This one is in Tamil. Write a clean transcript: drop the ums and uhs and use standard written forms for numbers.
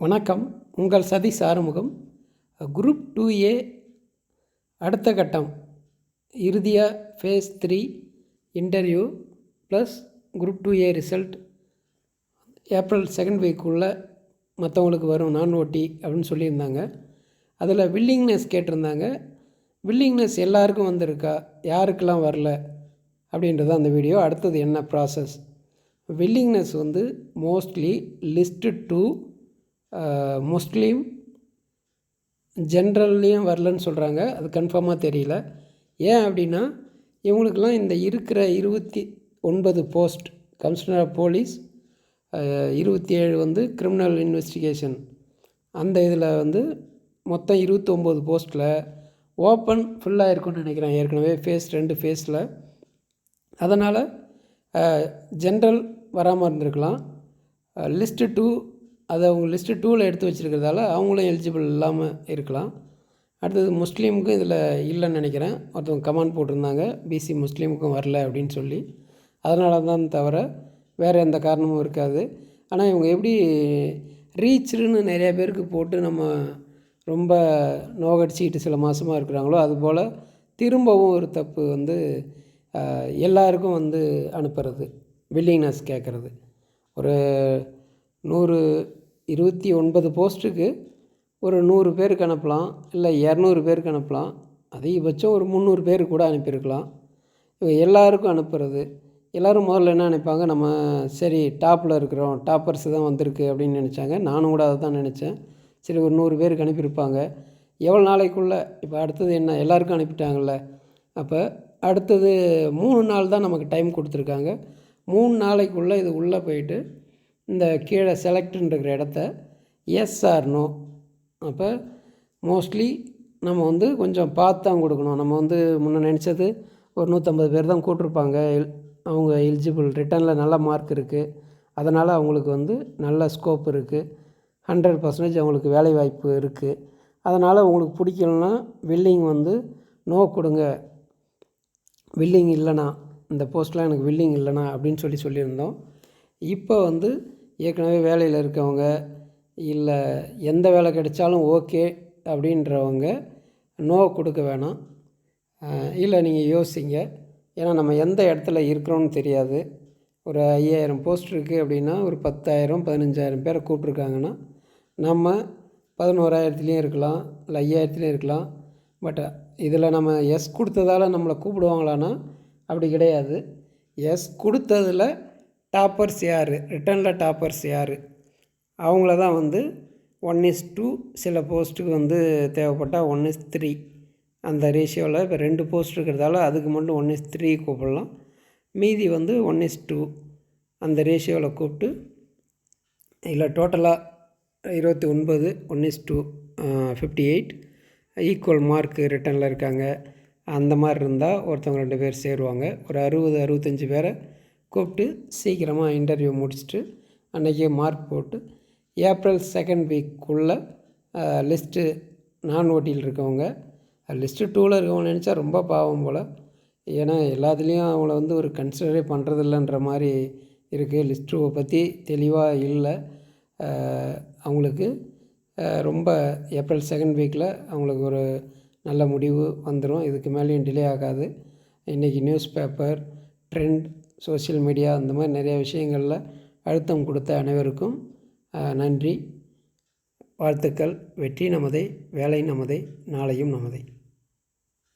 வணக்கம். உங்கள் சதீஷ் ஆறுமுகம். குரூப் 2A அடுத்த கட்டம் இறுதியாக phase 3 interview plus group 2A result April 2nd வீக்குள்ளே மற்றவங்களுக்கு வரும் நான் ஓட்டி அப்படின்னு சொல்லியிருந்தாங்க. அதில் வில்லிங்னஸ் கேட்டிருந்தாங்க. வில்லிங்னஸ் எல்லாருக்கும் வந்திருக்கா, யாருக்கெல்லாம் வரல அப்படின்றது அந்த வீடியோ. அடுத்தது என்ன ப்ராசஸ்? வில்லிங்னஸ் வந்து மோஸ்ட்லி லிஸ்ட்டு 2 முஸ்லீம் ஜென்ரல்லையும் வரலன்னு சொல்கிறாங்க. அது கன்ஃபார்மாக தெரியல. ஏன் அப்படின்னா இவங்களுக்கெல்லாம் இந்த இருக்கிற 29 போஸ்ட் கமிஷனர் ஆஃப் போலீஸ், 27 வந்து கிரிமினல் இன்வெஸ்டிகேஷன், அந்த இதில் வந்து மொத்தம் 29 போஸ்ட்டில் ஓப்பன் ஃபுல்லாக இருக்குன்னு நினைக்கிறேன். ஏற்கனவே ஃபேஸ் 2 ஃபேஸில். அதனால் ஜென்ரல் வராமல் இருந்திருக்கலாம். லிஸ்ட்டு 2 அதை அவங்க லிஸ்ட்டு 2ல் எடுத்து வச்சுருக்கிறதால அவங்களும் எலிஜிபிள் இல்லாமல் இருக்கலாம். அடுத்தது முஸ்லீமுக்கும் இதில் இல்லைன்னு நினைக்கிறேன். ஒருத்தவங்க கமெண்ட் போட்டிருந்தாங்க பிசி முஸ்லீமுக்கும் வரல அப்படின்னு சொல்லி. அதனால தான் தவிர வேறு எந்த காரணமும் இருக்காது. ஆனால் இவங்க எப்படி ரீச்சுன்னு நிறையா பேருக்கு போட்டு நம்ம ரொம்ப நோகடிச்சிக்கிட்டு சில மாதமாக இருக்கிறாங்களோ, அதுபோல் திரும்பவும் ஒரு தப்பு வந்து எல்லாருக்கும் வந்து அனுப்புறது, வில்லிங்னஸ் கேட்குறது. ஒரு 129 போஸ்ட்டுக்கு ஒரு 100 பேருக்கு அனுப்பலாம், இல்லை 200 பேருக்கு அனுப்பலாம், அதிகபட்சம் ஒரு 300 பேருக்கு கூட அனுப்பியிருக்கலாம். இவங்க எல்லாருக்கும் அனுப்புறது, எல்லோரும் முதல்ல என்ன நினைப்பாங்க, நம்ம சரி டாப்பில் இருக்கிறோம், டாப்பர்ஸ் தான் வந்திருக்கு அப்படின்னு நினச்சாங்க. நானும் கூட அதை தான் நினச்சேன். சரி ஒரு 100 பேருக்கு அனுப்பியிருப்பாங்க. எவ்வளோ நாளைக்குள்ளே இப்போ அடுத்தது என்ன, எல்லாருக்கும் அனுப்பிட்டாங்கல்ல, அப்போ அடுத்தது 3 நாள் தான் நமக்கு டைம் கொடுத்துருக்காங்க. 3 நாளைக்குள்ளே இது உள்ளே போயிட்டு இந்த கீழே செலக்ட்ன்ற இடத்த எஸ் ஆர் நோ. அப்போ மோஸ்ட்லி நம்ம வந்து கொஞ்சம் பார்த்து தான் கொடுக்கணும். நம்ம வந்து முன்னே நினச்சது ஒரு 150 பேர் தான் கூட்டிருப்பாங்க. அவங்க எலிஜிபிள் ரிட்டனில் நல்ல மார்க் இருக்குது, அதனால் அவங்களுக்கு வந்து நல்ல ஸ்கோப் இருக்குது, 100% அவங்களுக்கு வேலைவாய்ப்பு இருக்குது. அதனால் உங்களுக்கு பிடிக்கலன்னா வில்லிங் வந்து நோ கொடுங்க, வில்லிங் இல்லைண்ணா, இந்த போஸ்ட்லாம் எனக்கு வில்லிங் இல்லைண்ணா அப்படின்னு சொல்லியிருந்தோம். இப்போ வந்து ஏற்கனவே வேலையில் இருக்கவங்க, இல்லை எந்த வேலை கிடைச்சாலும் ஓகே அப்படின்றவங்க நோ கொடுக்க வேணாம். இல்லை நீங்கள் யோசிங்க. ஏன்னா நம்ம எந்த இடத்துல இருக்கிறோன்னு தெரியாது. ஒரு 5000 போஸ்ட் இருக்குது அப்படின்னா ஒரு 10,000 15,000 பேரை கூப்பிட்ருக்காங்கன்னா நம்ம 11,000த்துலேயும் இருக்கலாம், இல்லை 5,000த்துலேயும் இருக்கலாம். பட் இதில் நம்ம எஸ் கொடுத்ததால் நம்மளை கூப்பிடுவாங்களான்னா அப்படி கிடையாது. எஸ் கொடுத்ததில் டாப்பர்ஸ் யார், ரிட்டனில் டாப்பர்ஸ் யார், அவங்கள தான் வந்து 1:2 சில போஸ்ட்டுக்கு வந்து தேவைப்பட்டால் 1:3 அந்த ரேஷியோவில். இப்போ 2 போஸ்ட் இருக்கிறதால அதுக்கு மட்டும் 1:3 கூப்பிடலாம். மீதி வந்து 1:2 அந்த ரேஷியோவில் கூப்பிட்டு, இல்லை டோட்டலாக 29 1:2 58 ஈக்குவல் மார்க்கு ரிட்டனில் இருக்காங்க. அந்த மாதிரி இருந்தால் ஒருத்தவங்க 2 பேர் சேருவாங்க. ஒரு 60-65 பேரை கூப்பிட்டு சீக்கிரமாக இன்டர்வியூ முடிச்சுட்டு அன்றைக்கே மார்க் போட்டு ஏப்ரல் 2nd வீக்குள்ளே லிஸ்ட்டு நான் ஓட்டியில் இருக்கவங்க, லிஸ்ட்டு 2ல் இருக்கவங்க நினச்சா ரொம்ப பாவம் போல். ஏன்னா எல்லாத்துலேயும் அவங்கள வந்து ஒரு கன்சிடரே பண்ணுறதில்லன்ற மாதிரி இருக்குது. லிஸ்ட் 2 பற்றி தெளிவாக இல்லை அவங்களுக்கு. ரொம்ப ஏப்ரல் 2nd வீக்கில் அவங்களுக்கு ஒரு நல்ல முடிவு வந்துடும். இதுக்கு மேலேயும் டிலே ஆகாது. இன்றைக்கி news paper, trend, social media அந்த மாதிரி நிறைய விஷயங்களில் அழுத்தம் கொடுத்த அனைவருக்கும் நன்றி, வாழ்த்துக்கள். வெற்றி நமதே, வேலை நமதே, நாளையும் நமதே.